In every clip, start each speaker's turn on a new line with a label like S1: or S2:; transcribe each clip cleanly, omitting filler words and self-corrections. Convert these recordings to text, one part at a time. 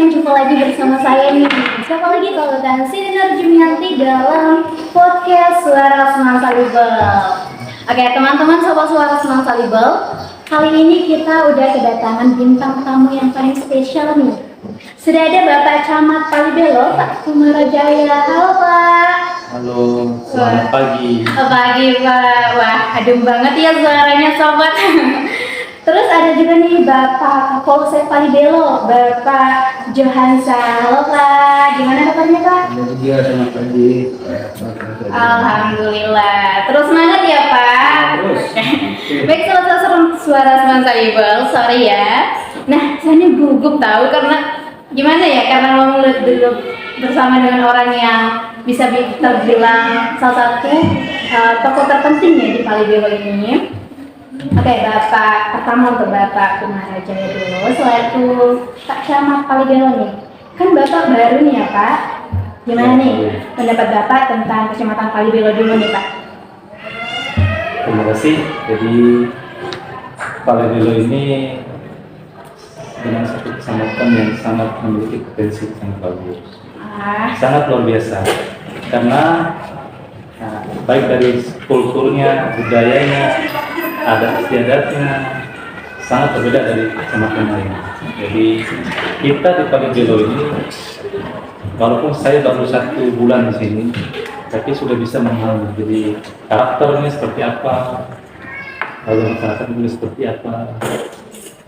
S1: jumpa lagi bersama saya nih. Siapa lagi kalau bukan Sinar Jumianti dalam podcast Suara Semangsa Libel. Oke teman-teman sobat Suara Semangsa Libel, kali ini kita udah kedatangan bintang tamu yang paling spesial nih. Sudah ada Bapak Camat Palibelo, Pak Kumarajaya. Halo Pak.
S2: Halo, selamat pagi.
S1: Pagi Pak. Wah, adem banget ya suaranya sobat. Terus ada juga nih Bapak Kapolsek Palibelo, Bapak Johansa. Halo Pak, gimana kabarnya Pak?
S2: Iya, selamat pagi.
S1: Alhamdulillah. Terus semangat ya Pak.
S2: Terus.
S1: Baik, sahabat Suara Semangsa Libel, sorry ya. Nah, saya ini gugup tahu karena gimana ya? Karena mau dulu bersama dengan orang yang bisa terbilang salah satu tokoh terpenting ya di Palibelo ini. Oke, Bapak pertama untuk Bapak Kumarajaya dulu, selaku Pak Camat Palibelo nih. Kan Bapak baru nih ya Pak. Gimana nih pendapat Bapak tentang Kecamatan Palibelo dulu nih Pak?
S2: Terima kasih. Jadi Palibelo ini dengan satu kecamatan yang sangat memiliki potensi yang bagus, sangat luar biasa. Karena baik dari kulturnya, budayanya, adat istiadatnya sangat berbeda dari kecamatan lain. Jadi kita di Palibelo ini, walaupun saya baru 1 bulan di sini, tapi sudah bisa memahami. Jadi karakternya seperti apa, lalu masyarakat juga seperti apa,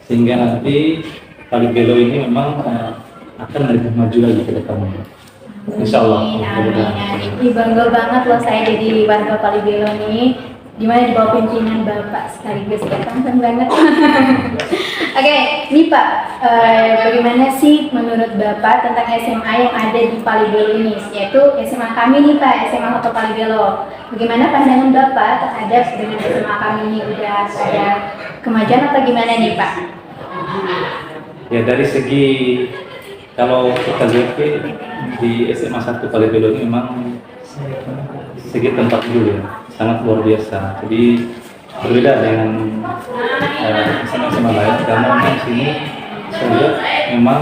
S2: sehingga nanti Palibelo ini memang akan lebih maju lagi ke depannya. Insya Allah.
S1: Amin. Bangga banget loh saya jadi warga Palibelo nih. Gimana di bawah pimpinan Bapak sekaligus ya, keren banget. Oke, nih Pak, bagaimana sih menurut Bapak tentang SMA yang ada di Palibelo ini, yaitu SMA kami nih Pak, SMA Kota Palibelo. Bagaimana pandangan Bapak terhadap dengan SMA kami ini, udah ada kemajuan atau gimana nih Pak?
S2: Ya, dari segi kalau kita lihat di SMA 1 Palibelo ini memang segi tempat dulu ya, sangat luar biasa. Jadi berbeda dengan SMA lain karena memang sini saya lihat memang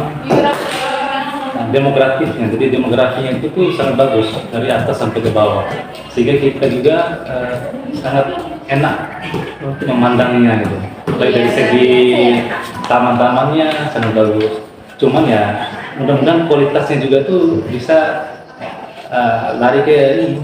S2: demografisnya, jadi demografinya itu tuh sangat bagus dari atas sampai ke bawah, sehingga kita juga sangat enak untuk memandangnya gitu. Mulai dari segi taman-tamannya sangat bagus, cuman ya mudah-mudahan kualitasnya juga tuh bisa lari ke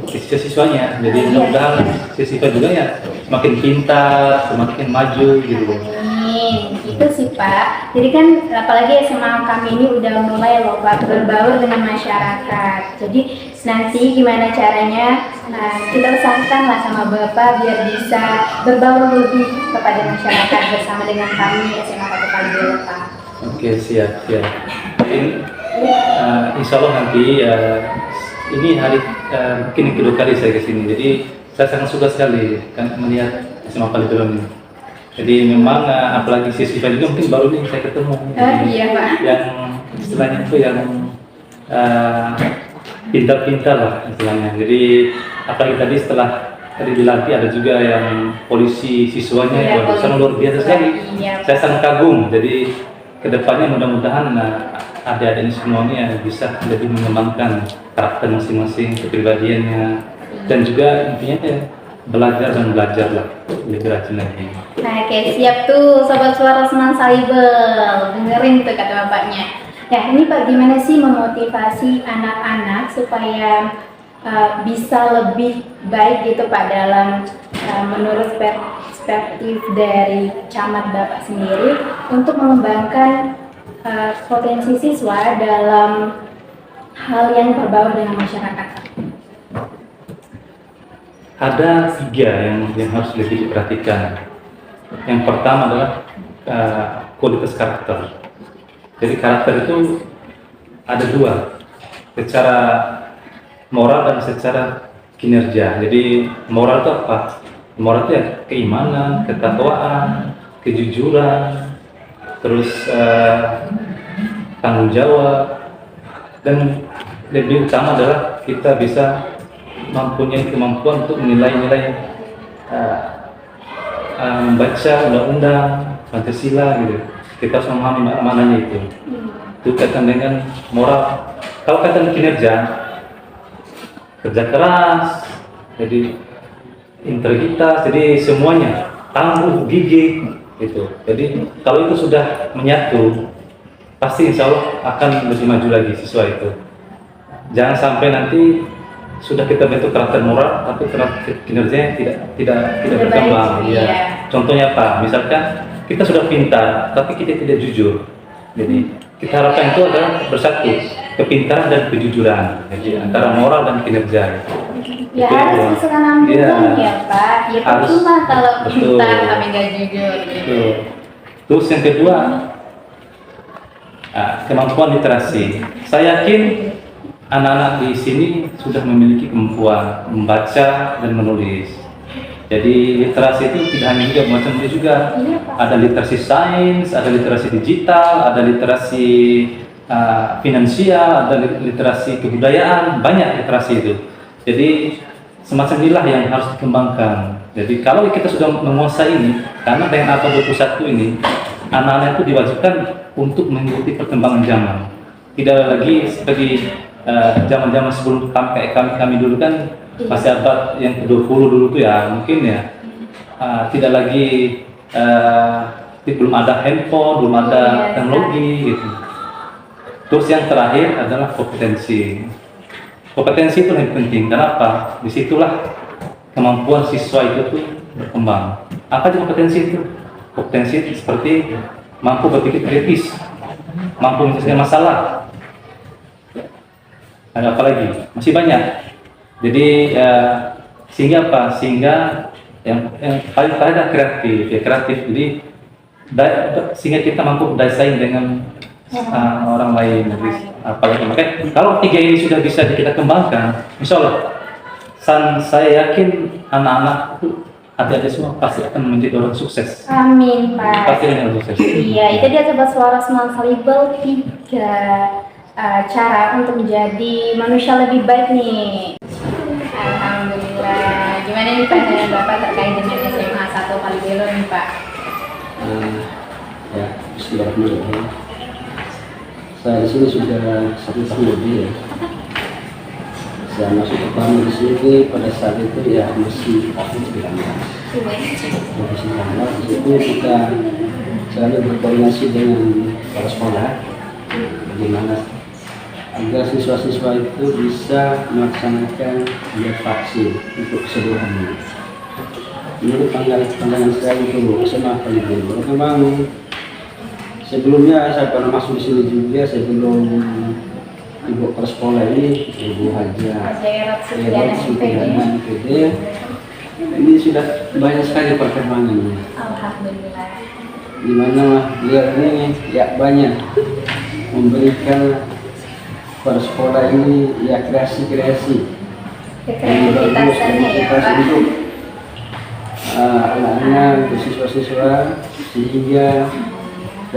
S2: siswa-siswanya. Jadi mudah-mudahan siswa juga ya semakin pintar, semakin maju gitu.
S1: Amin, itu sih Pak. Jadi kan apalagi SMA kami ini udah mulai loh Pak berbaur dengan masyarakat. Jadi nanti gimana caranya kita usahakan lah sama Bapak biar bisa berbaur lebih kepada masyarakat bersama dengan kami SMA Kota Palibelo Pak.
S2: Oke, siap. Ini insya Allah nanti ini hari mungkin yang kedua kali saya kesini, jadi saya sangat suka sekali kan melihat SMA Palibelo ini. Jadi memang apalagi siswa juga mungkin baru nih saya ketemu.
S1: Iya Pak.
S2: Yang istilahnya itu yang pintar-pintar lah istilahnya. Jadi apalagi tadi setelah dilatih ada juga yang polisi siswanya yang sangat luar biasa sekali. Saya sangat kagum. Jadi kedepannya mudah-mudahan adik-adik ini semuanya bisa lebih mengembangkan karakter masing-masing, kepribadiannya, dan juga intinya ya, belajar lah, lebih rajin lagi.
S1: Nah, oke, siap tuh Sobat Suara Semangsa Libel, dengerin tuh kata bapaknya. Ya, ini Pak gimana sih memotivasi anak-anak supaya bisa lebih baik gitu Pak dalam menurut perspektif dari camat Bapak sendiri untuk mengembangkan potensi siswa dalam hal yang berbaur dengan masyarakat?
S2: Ada 3 yang harus lebih diperhatikan. Yang pertama adalah kualitas karakter. Jadi karakter itu ada 2, secara moral dan secara kinerja. Jadi moral itu apa? Moral itu ya keimanan, ketakwaan, kejujuran, terus tanggung jawab, dan lebih utama adalah kita bisa mempunyai kemampuan untuk menilai-nilai, membaca undang-undang, Pancasila gitu. Kita harus memahami maknanya itu. itu kaitan dengan moral. Kalau kaitan kinerja, kerja keras, jadi integritas, jadi semuanya tangguh, gigih gitu. Jadi kalau itu sudah menyatu, pasti insya Allah akan lebih maju lagi siswa itu. Jangan sampai nanti sudah kita bentuk karakter moral, tapi karakter kinerjanya tidak berkembang.
S1: Iya.
S2: Contohnya apa? Misalkan kita sudah pintar, tapi kita tidak jujur. Jadi kita harapkan itu adalah bersatu, kepintaran dan kejujuran. Jadi antara moral dan kinerja.
S1: Ya
S2: Itu
S1: harus
S2: ya.
S1: disamakan ya Pak. Ya
S2: Harus.
S1: percuma kalau
S2: Betul.
S1: pintar tapi nggak jujur. Gitu.
S2: Betul. Terus yang kedua, kemampuan literasi. Saya yakin anak-anak di sini sudah memiliki kemampuan membaca dan menulis. Jadi literasi itu tidak hanya juga membaca menulis juga.
S1: Iya, Pak.
S2: Ada literasi sains, ada literasi digital, ada literasi finansial, ada literasi kebudayaan, banyak literasi itu. Jadi semacam inilah yang harus dikembangkan. Jadi kalau kita sudah menguasai ini, karena dengan apa 21 ini, anak-anak itu diwajibkan untuk mengikuti perkembangan zaman. Tidak lagi seperti zaman-zaman sebelum kami dulu kan, masih abad yang ke-20 dulu tuh ya, mungkin ya tidak lagi belum ada handphone, belum ada teknologi gitu. Terus yang terakhir adalah kompetensi. Kompetensi itu yang penting. Kenapa? Disitulah kemampuan siswa itu tuh berkembang. Apa aja kompetensi itu? Kompetensi itu seperti mampu berpikir kritis, mampu menyelesaikan masalah. Ada apa lagi? Masih banyak. Jadi sehingga apa? Sehingga yang paling terakhir adalah kreatif, ya kreatif. Jadi sehingga kita mampu bersaing dengan orang lain. Jadi, apalagi makanya kalau tiga ini sudah bisa kita kembangkan, insya Allah saya yakin anak-anak itu adik-adik semua pasti akan menjadi orang sukses.
S1: Amin Pak.
S2: Pasti akan orang sukses.
S1: Iya, itu dia Sobat Suara Semangat Salibel, 3 cara untuk menjadi manusia lebih baik nih. Alhamdulillah. Gimana nih Pak dengan Bapak terkait dengan SMA 1 Palibelo nih Pak?
S3: Ya, bismillahirrahmanirrahim. Saya di sini sudah 1 tahun lebih ya. Saya masuk pertama di sini pada saat itu ya masih tahun 19. Di situ kita selalu berkoordinasi dengan para sekolah bagaimana agar siswa-siswa itu bisa melaksanakan vaksin untuk keseluruhannya. Menurut pandangan saya itu SMA Palibelo memang sebelumnya saya pernah masuk di sini juga sebelum ibu ke sekolah ini, Ibu Haja Supiana MPD. Ini sudah banyak sekali perkembangannya.
S1: Alhamdulillah.
S3: Di mana beliau ini ya banyak memberikan pada sekolah ini ya kreasi-kreasi.
S1: Kreativitasnya ya Pak.
S3: Untuk anak-anak, untuk siswa-siswa sehingga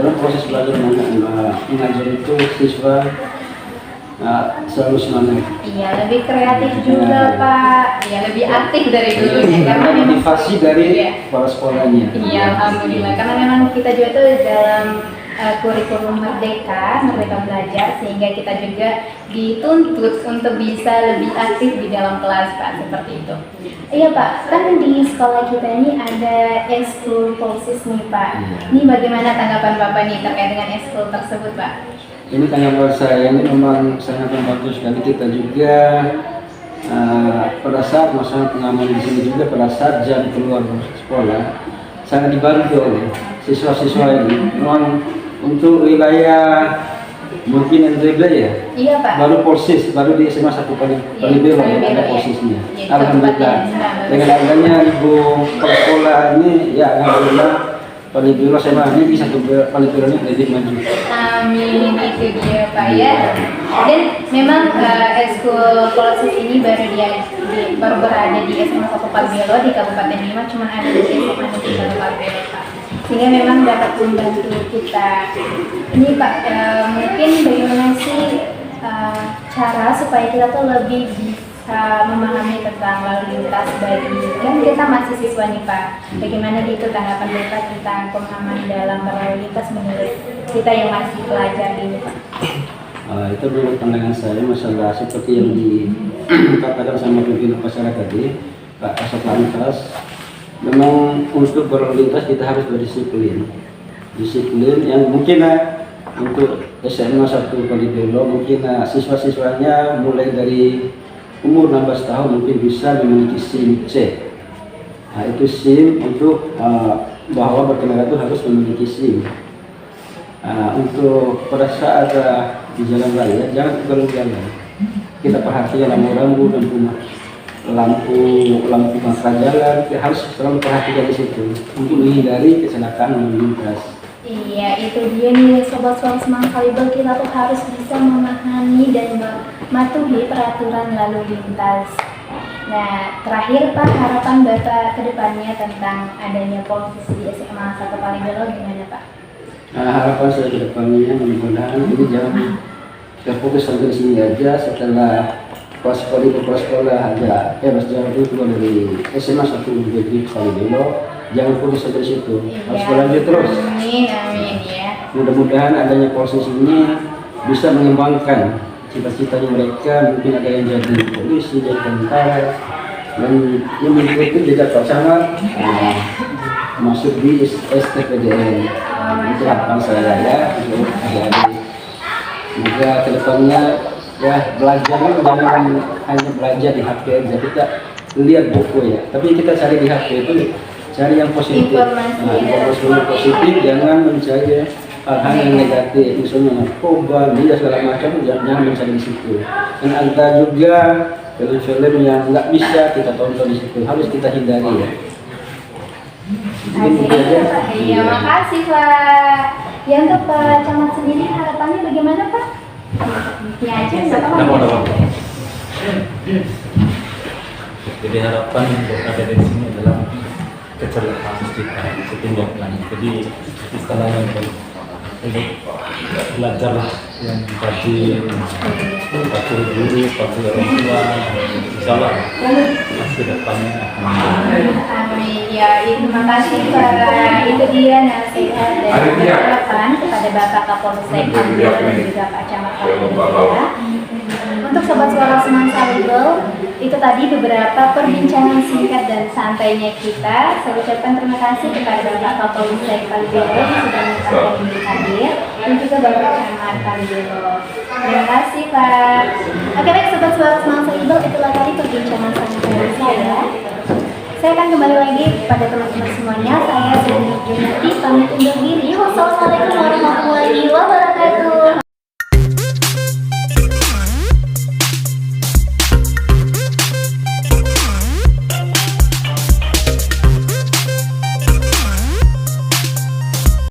S3: dalam proses belajar mengajar itu siswa selalu semangat.
S1: Iya, lebih kreatif juga Pak. Iya, lebih aktif dari dulunya karena memang
S3: motivasi dari para sekolahnya.
S1: Iya, alhamdulillah. Karena memang kita juga tuh dalam kurikulum Merdeka Belajar, sehingga kita juga dituntut untuk bisa lebih aktif di dalam kelas Pak, seperti itu. Iya Pak, kan di sekolah kita ini ada ekskul polsis nih Pak. Ini bagaimana tanggapan Bapak nih terkait dengan ekskul tersebut Pak?
S3: Ini tanggapan saya ini memang sangat membantu sekali kita juga pada saat masa pengamanan di sini juga pada saat jam keluar sekolah sangat dibantu oleh siswa-siswa ini. Memang untuk wilayah mungkin NTB ya.
S1: Iya Pak.
S3: Baru polsis, baru di SMA 1 Palibelo ada posisinya. Alhamdulillah. Dengan adanya ibu sekolah ini ya alhamdulillah Palibelo SMA ini bisa Palibelo ini lebih maju.
S1: Amin, itu dia Pak ya. Dan memang ekskul polsis ini baru berada di SMA 1 Palibelo di Kabupaten Bima, cuma ada di SMA 1 Palibelo Pak. Sehingga memang dapat membantu kita. Ini Pak, mungkin bagaimana sih cara supaya kita tuh lebih bisa memahami tentang lalu lintas bagi kan kita masih siswa nih Pak. Bagaimana itu tanggapan Bapak tentang pemahaman dalam berlalu lintas menurut kita yang masih pelajar ini Pak?
S3: Itu menurut pandangan saya masalah seperti yang dikatakan sama pimpinan masyarakat tadi, Pak Kasat Lantas. Memang untuk berlalu lintas kita harus berdisiplin. Disiplin yang mungkin untuk SMA 1 Kalibelo mungkin siswa-siswanya mulai dari umur 16 tahun mungkin bisa memiliki SIM C. Itu SIM untuk bahwa berkendara itu harus memiliki SIM. Untuk pada saat di jalan raya jangan ugal-ugalan. Kita perhatikan rambu-rambu lampu marka jalan, kita harus selalu perhatikan di situ untuk menghindari kecelakaan lalu lintas.
S1: Iya, itu dia nih Sobat Suara Semangat Kalibel, kita tuh harus bisa memahami dan mematuhi peraturan lalu lintas. Nah, terakhir Pak, harapan Bapak ke depannya tentang adanya polisi di SMA 1 Kalibel gimana Pak?
S3: Harapan saya ke depannya mudah-mudahan ini jangan terfokus sampai di sini aja. Setelah sekolah ada harus jalan itu keluar dari SMA 1 Negeri Kalibelo, jangan fokus sampai di situ, harus berlanjut terus.
S1: Amin ya.
S3: Mudah-mudahan adanya proses ini bisa mengembangkan cita-citanya mereka, mungkin ada yang jadi polisi, jadi tentara, dan yang mengikuti jejak Pak Camat masuk di STPDN. Itu harapan saya ya untuk adik-adik. Semoga kedepannya ya belajar jangan hanya belajar di HP aja, kita lihat buku ya, tapi kita cari di HP itu cari yang positif, informasi positif, jangan mencari hal-hal yang negatif, misalnya narkoba, dia segala macam, jangan mencari di situ. Dan ada juga film-film yang nggak bisa kita tonton di situ, harus kita hindari ya.
S1: Iya, makasih Pak. Ya untuk Pak Camat sendiri harapannya bagaimana Pak? Ya aja,
S2: Jadi harapan untuk ada di sini adalah kecerdasan kita setinggal jadi istilahnya untuk belajar yang bagi guru, bagi orang tua, insyaallah masih depannya
S1: amin ya. Terima kasih Pak. Itu dia nasihat dan harapan kepada Bapak Kapolsek Kalibelo dan juga Pak Camat Kalibelo. Untuk Sobat Suara Semangat Kalibel, itu tadi beberapa perbincangan singkat dan santainya kita. Saya ucapkan terima kasih kepada Bapak Kapolsek Kalibelo yang sudah menyempatkan diri hadir dan juga Bapak Camat Kalibelo. Terima kasih Pak. Oke baik Sobat Suara Semangat Kalibel, itulah tadi perbincangan sangat dari saya. Saya akan kembali lagi pada teman-teman semuanya. Saya Siti Junati pamit undur diri. Wassalamualaikum